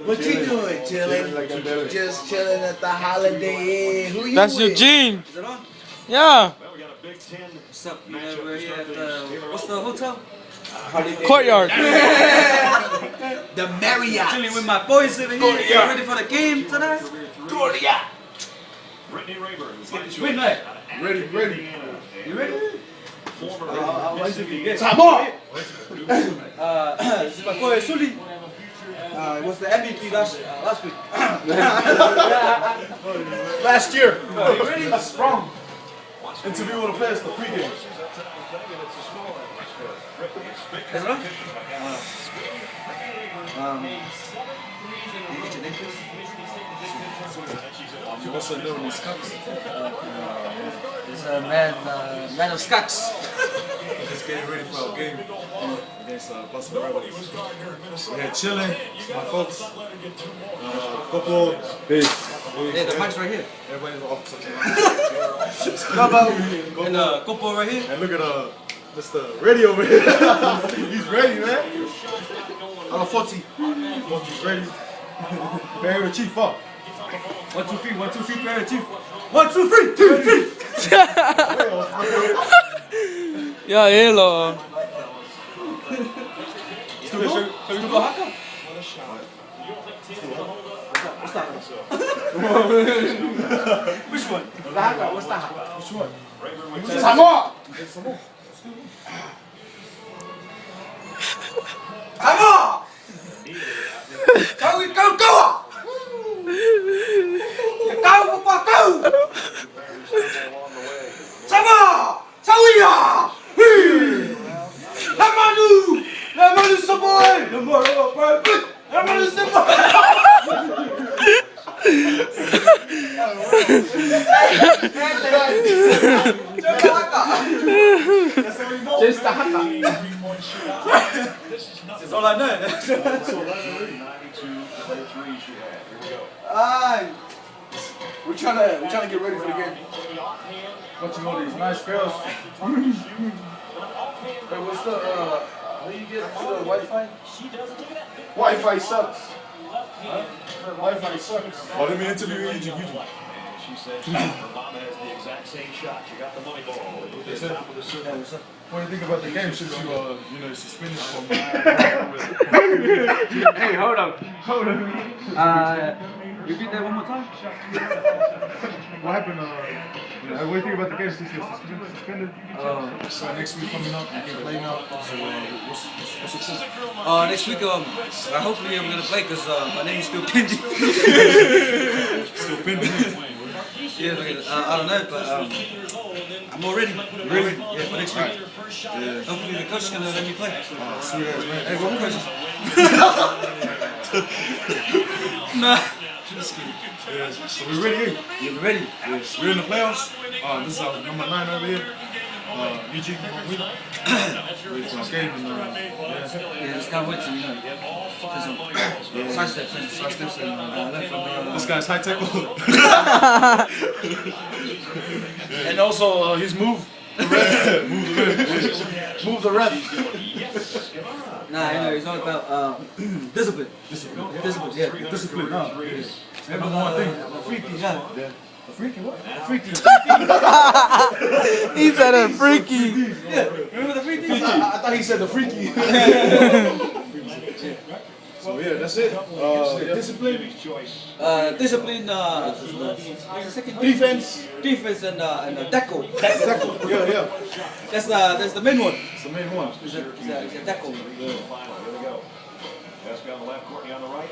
What you doing? Chilling? Just chilling at the Holiday Inn. Who you That's with? Eugene. Is it on? Yeah. What's up? You know, we're here at what's the hotel? Courtyard. The Marriott. Chilling with my boys over here. Get ready for the game tonight. Courtyard. Win, mate. Ready. You ready? Time on. This is my boy Sully. Was the MVP last week. Last year. You ready? That's strong. Interview with the players, the pregame. Is it on? You get your name, please? You also know in these cups. It's a man of Skaks. Just getting ready for our game against Barcelona Rebels. We're here chilling, my folks. Football. Hey. Yeah, the mic's right here. Everybody's off. And the couple right here. And look at Mr. Ready over here. He's ready, man. 40. 40's ready. Barry Chief up. 1, 2, 3, 1, 2, 3, Barry Chief. 1, 2, 3, 2, 3. Yeah, hello. Shall we go haka? What's that? Which one? The haka. What's the haka? Which one? Time on. Come on. Go. Go. Come on. Tawiya. Lamanu Samoy. Lamanu Samoy. Just the haka. That's all I know. We're trying to get ready for the game. What you know these nice girls? Hey, what's the how do you get to the Wi-Fi? Wi-Fi sucks. Wi-Fi sucks. Oh, let me interview you. She said her mama has the exact same shot. You got the money ball. Yes, sir. What do you think about the game since you suspended from Hey, hold on. Repeat that one more time. what happened? What do you think about the game since you're suspended? Next week coming up, you can play now. So what's your thought? Next week, hopefully I'm gonna play because my name is still pending. Still pending. Yeah, I don't know, but I'm all ready. Really? Yeah, for next week. Yeah. Hopefully the coach is gonna let me play. Sweet ass man. Hey, one more question. Nah. Just kidding. Yeah. So we're ready. Yeah, we're ready. Yes. We're in the playoffs. This is our number 9 over here. Eugene from Wheeler. Ready for our game and Yeah, just can't wait to, side steps and left from this guy's high tackle. And also his move. The ref. Move the ref. Nah, it's all about discipline. Discipline, yeah. Discipline, Remember one thing. Freaky, yeah. A freaky what? A freaky. He said a freaky. Yeah, remember the freaky? I thought he said the freaky. So yeah, that's it. Discipline. Discipline, defense and tackle. Tackle. Yeah. That's the main one. It's the main one. It's a tackle. Here we go. That's on the left, Courtney on the right.